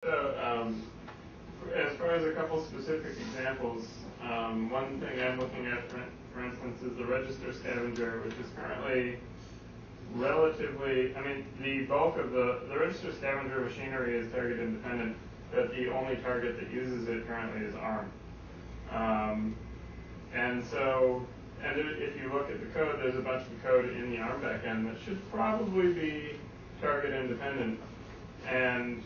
So, as far as a couple specific examples, one thing I'm looking at, for instance, is the register scavenger, which is currently relatively, the bulk of the register scavenger machinery is target independent, but the only target that uses it currently is ARM. If you look at the code, there's a bunch of code in the ARM backend that should probably be target independent. And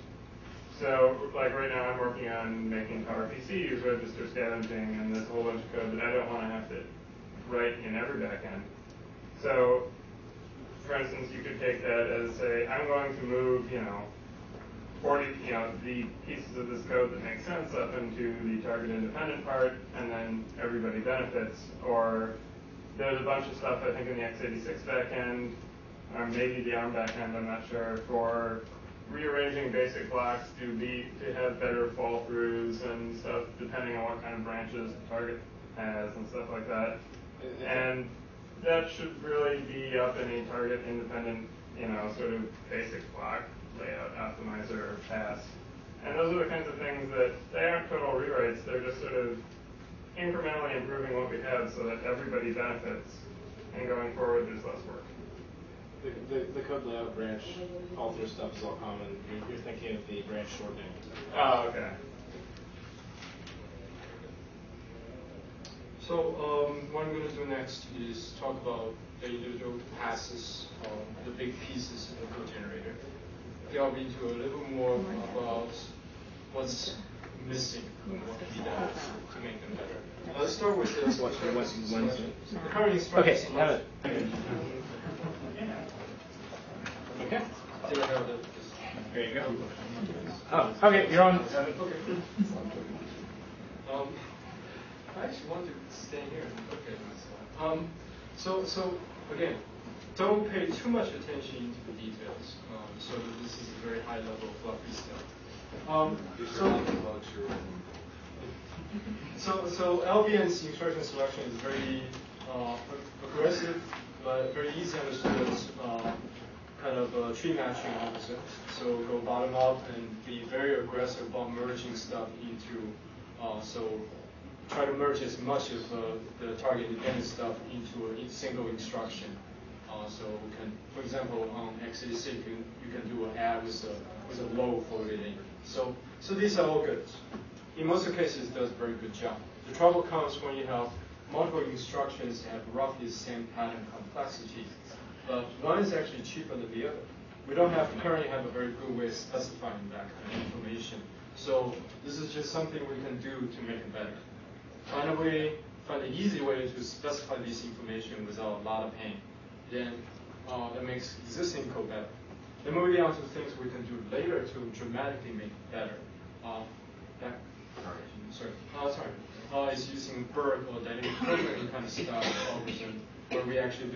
so, like right now, I'm working on making PowerPC use register scavenging, and there's a whole bunch of code that I don't want to have to write in every backend. So, for instance, you could take that as say, I'm going to move, 40, the pieces of this code that make sense up into the target independent part, and then everybody benefits. Or there's a bunch of stuff I think in the x86 backend, or maybe the ARM backend, I'm not sure, for rearranging basic blocks to have better fall throughs and stuff, depending on what kind of branches the target has and stuff like that. And that should really be up in a target independent, sort of basic block layout optimizer or pass. And those are the kinds of things that they aren't total rewrites, they're just sort of incrementally improving what we have so that everybody benefits, and going forward there's less work. The code layout branch alter stuff is all common. You're thinking of the branch shortening. Oh, okay. So what I'm going to do next is talk about the individual passes, the big pieces of the code generator. Delve into a little more about what's missing and what can be done to make them better. Let's start with the current instruction selection. Okay. There you go. Oh, okay, you're on. Okay. I actually want to stay here and look at myself. So again, don't pay too much attention to the details. So this is a very high level fluffy stuff. So LLVM's instruction selection is very aggressive, but very easy to understand. Kind of a tree matching opposite. So go bottom up and be very aggressive about merging stuff into, so try to merge as much of the target dependent stuff into a single instruction. So we can, for example, on x86, you can do an add with a low folded in. So these are all good. In most cases, it does a very good job. The trouble comes when you have multiple instructions that have roughly the same pattern complexity. But one is actually cheaper than the other. We don't currently have a very good way of specifying that kind of information. So this is just something we can do to make it better. Find an easy way to specify this information without a lot of pain. Then that makes existing code better. Then moving on to things we can do later to dramatically make it better. It's using BERT or dynamic programming kind of stuff, where we actually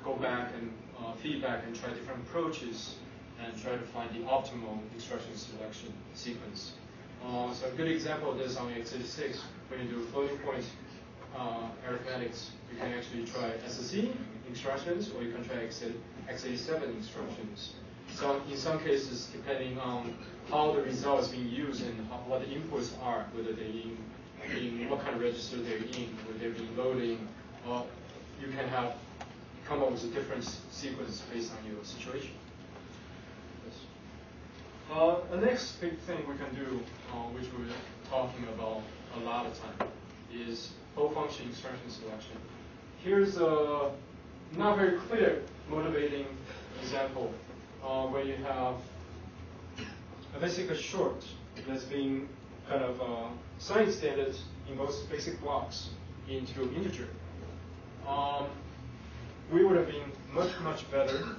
go back and feedback and try different approaches and try to find the optimal instruction selection sequence. So a good example of this on x86, when you do floating point arithmetics, you can actually try SSE instructions, or you can try x87 instructions. So in some cases, depending on how the result is being used and what the inputs are, whether they're in what kind of register they're in, whether they're being loading, you can come up with a different sequence based on your situation. Yes. The next big thing we can do, which we're talking about a lot of time, is whole function instruction selection. Here's a not very clear motivating example where you have basically a short that's being kind of sign extended in both basic blocks into integer. We would have been much better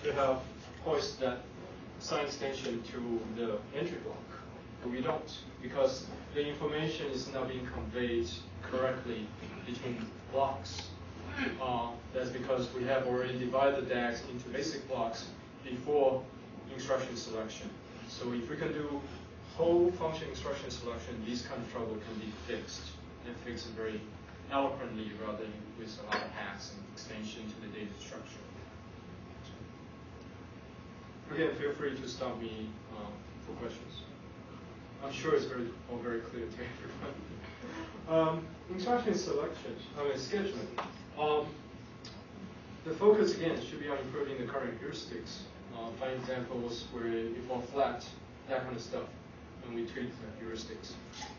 to have hoist that sign extension to the entry block, but we don't, because the information is not being conveyed correctly between blocks. That's because we have already divided the DAGs into basic blocks before instruction selection. So if we can do whole function instruction selection, this kind of trouble can be fixed, and fixed very eloquently rather than with a lot of hacks and extension to the data structure. Again, feel free to stop me for questions. sure it's all very clear to everyone. Instruction selection, scheduling. The focus again should be on improving the current heuristics. Find examples where it fall flat, that kind of stuff, and we tweak the heuristics.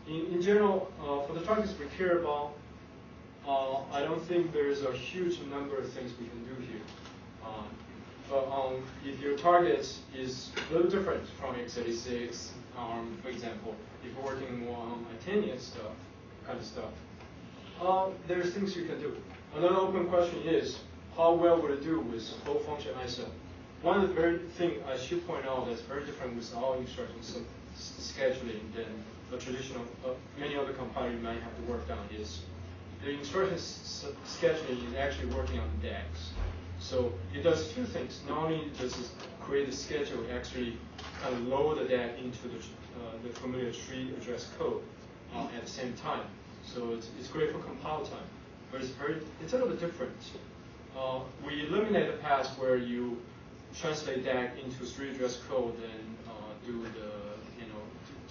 In general, for the targets we care about, I don't think there's a huge number of things we can do here. But if your target is a little different from x86, for example, if you're working more on Itanian stuff, kind of stuff, there's things you can do. Another open question is, how well would it do with whole function ISO? One of the very thing I should point out that's very different with our instruction scheduling than the traditional, many other compilers you might have to work on is the instruction scheduling is actually working on the DAGs. So it does two things. Not only does it create a schedule, it actually kind of lower the DAG into the familiar tree address code at the same time. So it's great for compile time, but it's a little bit different. We eliminate the pass where you translate DAG into street address code and do the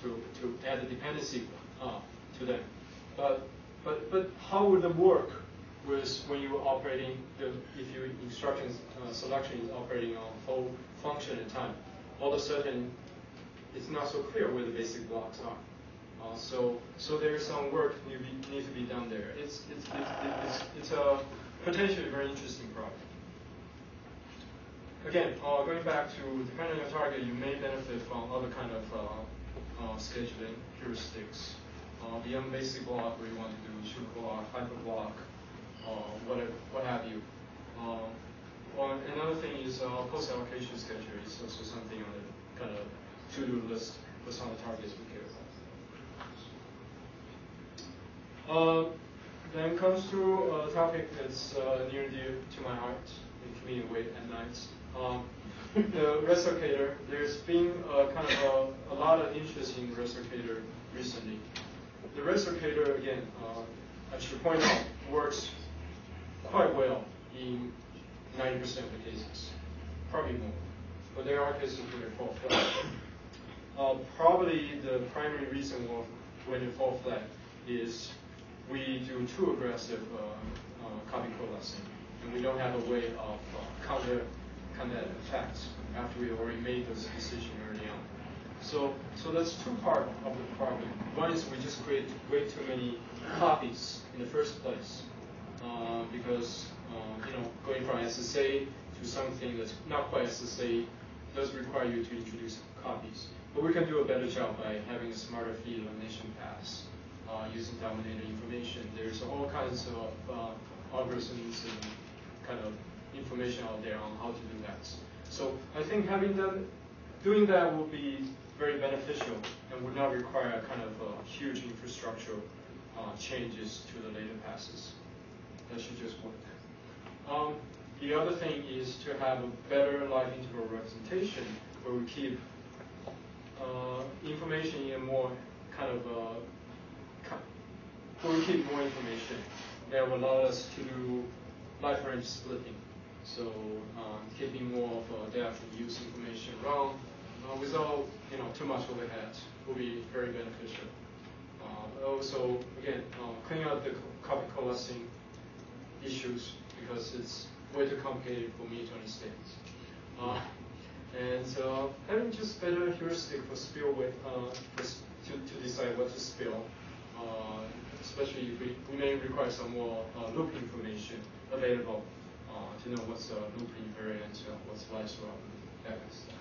to add the dependency to them. But how would it work with when you are operating if your instruction selection is operating on whole function in time? All of a sudden, it's not so clear where the basic blocks are. So there's some work needs to be done there. It's a potentially very interesting problem. Again, going back to depending on your target, you may benefit from other kind of scheduling heuristics. Beyond basic block, where you want to do super block, hyper block, what have you. Another thing is post allocation schedule is also something on the kind of to-do list for some of the targets we care about. Then comes to a topic that's near and dear to my heart, and keeping me awake at night. The reciprocator. There's been kind of a lot of interest in reciprocator recently. The reciprocator, again, I should point out, works quite well in 90% of the cases, probably more. But there are cases where it falls flat. Probably the primary reason when it falls flat is we do too aggressive copy coalescing, and we don't have a way of counter that effect after we already made those decisions early on. So that's two parts of the problem. One is we just create way too many copies in the first place, because going from SSA to something that's not quite SSA does require you to introduce copies. But we can do a better job by having a smarter feed elimination paths, using dominated information. There's all kinds of algorithms and kind of information out there on how to do that. So I think doing that will be very beneficial and would not require kind of huge infrastructural changes to the later passes. That should just work. The other thing is to have a better live interval representation where we keep information in a more kind of where we keep more information that will allow us to do live range splitting. So keeping more of depth and use information around without too much overhead will be very beneficial. Also, again, clean up the copy coalescing issues because it's way too complicated for me to understand. And having just better heuristic for spill width to decide what to spill, especially if we may require some more loop information available to know what's loop invariant, what's live swap, that kind of stuff.